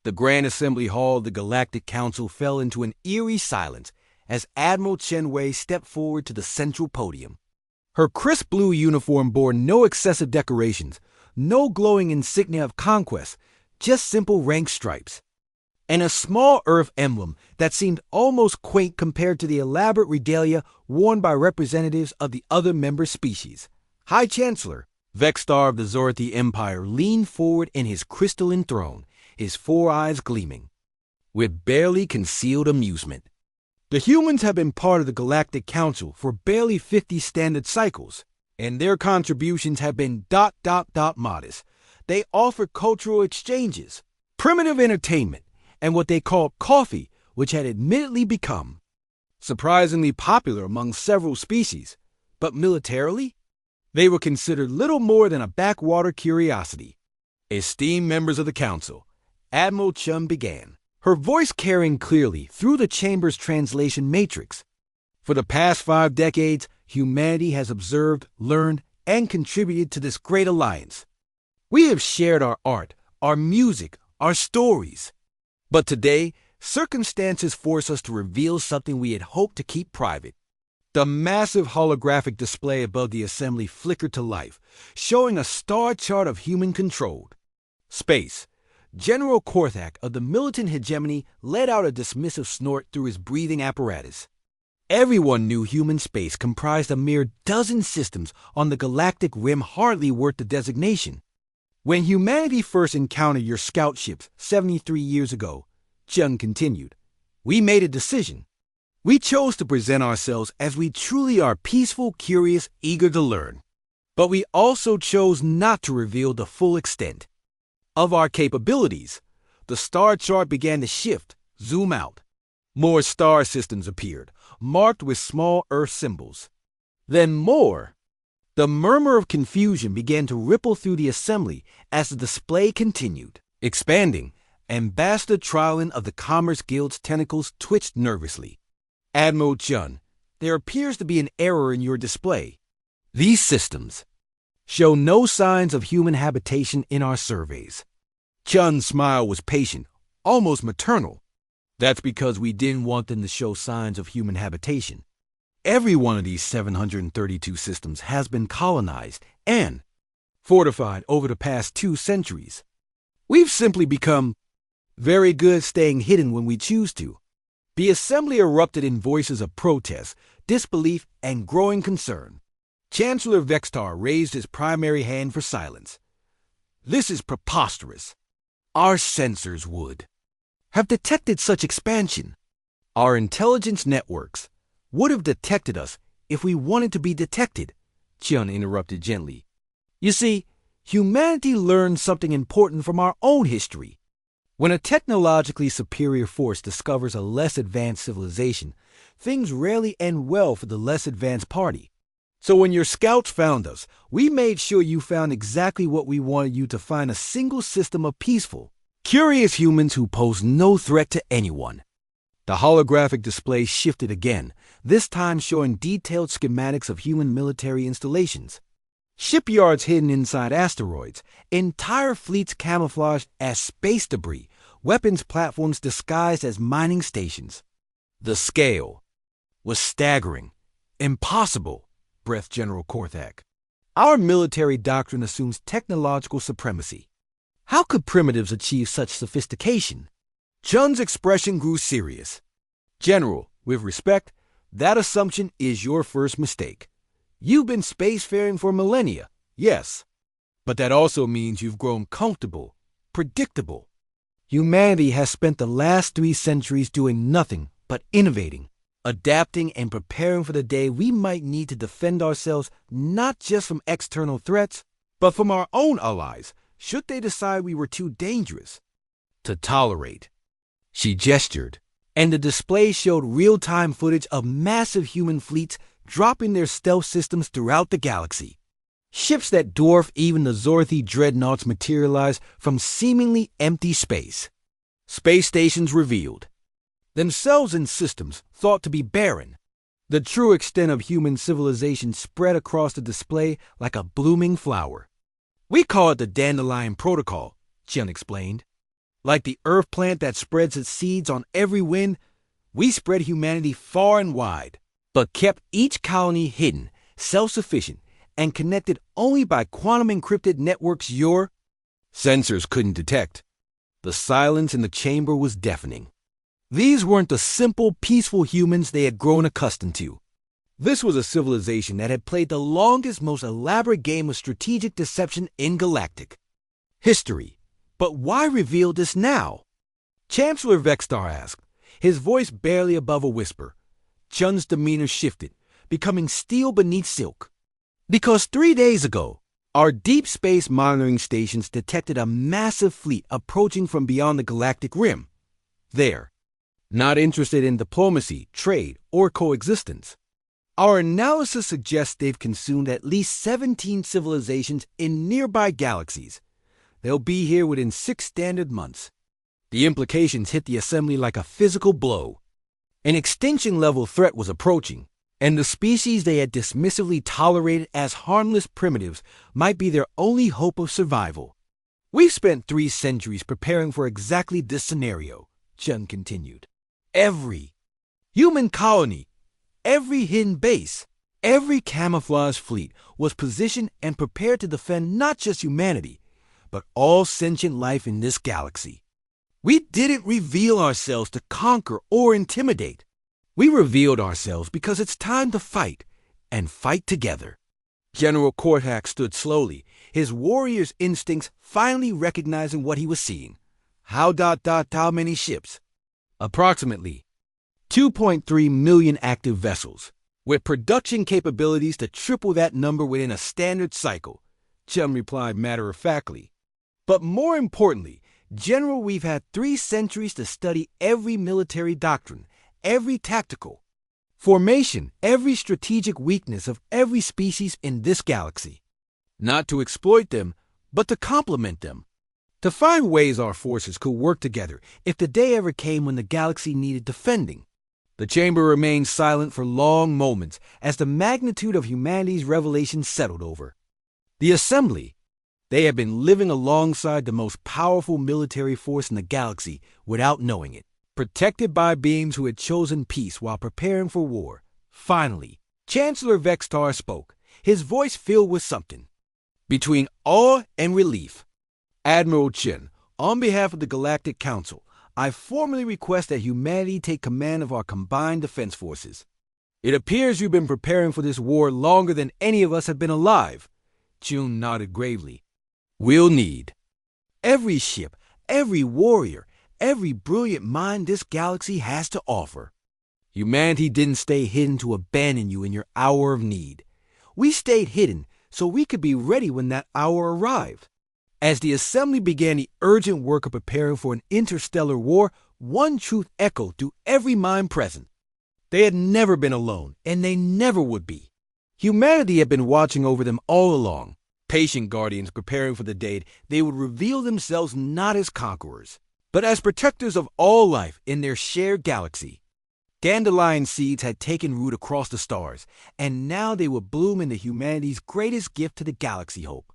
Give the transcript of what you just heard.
The Grand Assembly Hall of the Galactic Council fell into an eerie silence as Admiral Chenwei stepped forward to the central podium. Her crisp blue uniform bore no excessive decorations, no glowing insignia of conquest, just simple rank stripes, and a small Earth emblem that seemed almost quaint compared to the elaborate regalia worn by representatives of the other member species. High Chancellor, Vexstar of the Zorthi Empire, leaned forward in his crystalline throne, his four eyes gleaming with barely concealed amusement. The humans have been part of the Galactic Council for barely 50 standard cycles, and their contributions have been modest. They offer cultural exchanges, primitive entertainment, and what they call coffee, which had admittedly become surprisingly popular among several species. But militarily, they were considered little more than a backwater curiosity. Esteemed members of the Council, Admiral Chun began, her voice carrying clearly through the chamber's translation matrix. For the past 5 decades, humanity has observed, learned, and contributed to this great alliance. We have shared our art, our music, our stories. But today, circumstances force us to reveal something we had hoped to keep private. The massive holographic display above the assembly flickered to life, showing a star chart of human-controlled space. General Korthak of the militant hegemony let out a dismissive snort through his breathing apparatus. Everyone knew human space comprised a mere dozen systems on the galactic rim, hardly worth the designation. When humanity first encountered your scout ships 73 years ago, Chun continued, we made a decision. We chose to present ourselves as we truly are: peaceful, curious, eager to learn. But we also chose not to reveal the full extent of our capabilities. The star chart began to shift, zoom out. More star systems appeared, marked with small Earth symbols. Then more. The murmur of confusion began to ripple through the assembly as the display continued expanding. Ambassador Trylin of the Commerce Guild's tentacles twitched nervously. Admiral Chun, there appears to be an error in your display. These systems show no signs of human habitation in our surveys. Chun's smile was patient, almost maternal. That's because we didn't want them to show signs of human habitation. Every one of these 732 systems has been colonized and fortified over the past 2 centuries. We've simply become very good staying hidden when we choose to. The assembly erupted in voices of protest, disbelief, and growing concern. Chancellor Vexstar raised his primary hand for silence. This is preposterous. Our sensors would have detected such expansion. Our intelligence networks would have detected us if we wanted to be detected, Chun interrupted gently. You see, humanity learned something important from our own history. When a technologically superior force discovers a less advanced civilization, things rarely end well for the less advanced party. So when your scouts found us, we made sure you found exactly what we wanted you to find: a single system of peaceful, curious humans who pose no threat to anyone. The holographic display shifted again, this time showing detailed schematics of human military installations. Shipyards hidden inside asteroids, entire fleets camouflaged as space debris, weapons platforms disguised as mining stations. The scale was staggering. Impossible, breathed General Korthak. Our military doctrine assumes technological supremacy. How could primitives achieve such sophistication? Chun's expression grew serious. General, with respect, that assumption is your first mistake. You've been spacefaring for millennia, yes, but that also means you've grown comfortable, predictable. Humanity has spent the last 3 centuries doing nothing but innovating, adapting, and preparing for the day we might need to defend ourselves not just from external threats, but from our own allies, should they decide we were too dangerous to tolerate. She gestured, and the display showed real-time footage of massive human fleets dropping their stealth systems throughout the galaxy. Ships that dwarf even the Zorthi dreadnoughts materialized from seemingly empty space. Space stations revealed themselves in systems thought to be barren. The true extent of human civilization spread across the display like a blooming flower. We call it the Dandelion Protocol, Chun explained. Like the earth plant that spreads its seeds on every wind, we spread humanity far and wide, but kept each colony hidden, self-sufficient, and connected only by quantum-encrypted networks your sensors couldn't detect. The silence in the chamber was deafening. These weren't the simple, peaceful humans they had grown accustomed to. This was a civilization that had played the longest, most elaborate game of strategic deception in Galactic history. But why reveal this now? Chancellor Vextar asked, his voice barely above a whisper. Chun's demeanor shifted, becoming steel beneath silk. Because 3 days ago, our deep space monitoring stations detected a massive fleet approaching from beyond the galactic rim. There, not interested in diplomacy, trade, or coexistence. Our analysis suggests they've consumed at least 17 civilizations in nearby galaxies. They'll be here within 6 standard months. The implications hit the assembly like a physical blow. An extinction-level threat was approaching, and the species they had dismissively tolerated as harmless primitives might be their only hope of survival. We've spent 3 centuries preparing for exactly this scenario, Chun continued. Every human colony, every hidden base, every camouflage fleet was positioned and prepared to defend not just humanity, but all sentient life in this galaxy. We didn't reveal ourselves to conquer or intimidate. We revealed ourselves because it's time to fight, and fight together. General Kortak stood slowly, his warrior's instincts finally recognizing what he was seeing. How many ships? Approximately 2.3 million active vessels, with production capabilities to triple that number within a standard cycle, Chum replied matter-of-factly. But more importantly, General, we've had 3 centuries to study every military doctrine, every tactical formation, every strategic weakness of every species in this galaxy. Not to exploit them, but to complement them. To find ways our forces could work together if the day ever came when the galaxy needed defending. The chamber remained silent for long moments as the magnitude of humanity's revelation settled over. The assembly. They had been living alongside the most powerful military force in the galaxy without knowing it, protected by beings who had chosen peace while preparing for war. Finally, Chancellor Vextar spoke, his voice filled with something between awe and relief. Admiral Chen, on behalf of the Galactic Council, I formally request that humanity take command of our combined defense forces. It appears you've been preparing for this war longer than any of us have been alive. Chun nodded gravely. We'll need every ship, every warrior, every brilliant mind this galaxy has to offer. Humanity didn't stay hidden to abandon you in your hour of need. We stayed hidden so we could be ready when that hour arrived. As the assembly began the urgent work of preparing for an interstellar war, one truth echoed through every mind present. They had never been alone, and they never would be. Humanity had been watching over them all along. Patient guardians preparing for the day they would reveal themselves not as conquerors, but as protectors of all life in their shared galaxy. Dandelion seeds had taken root across the stars, and now they would bloom into humanity's greatest gift to the galaxy hope.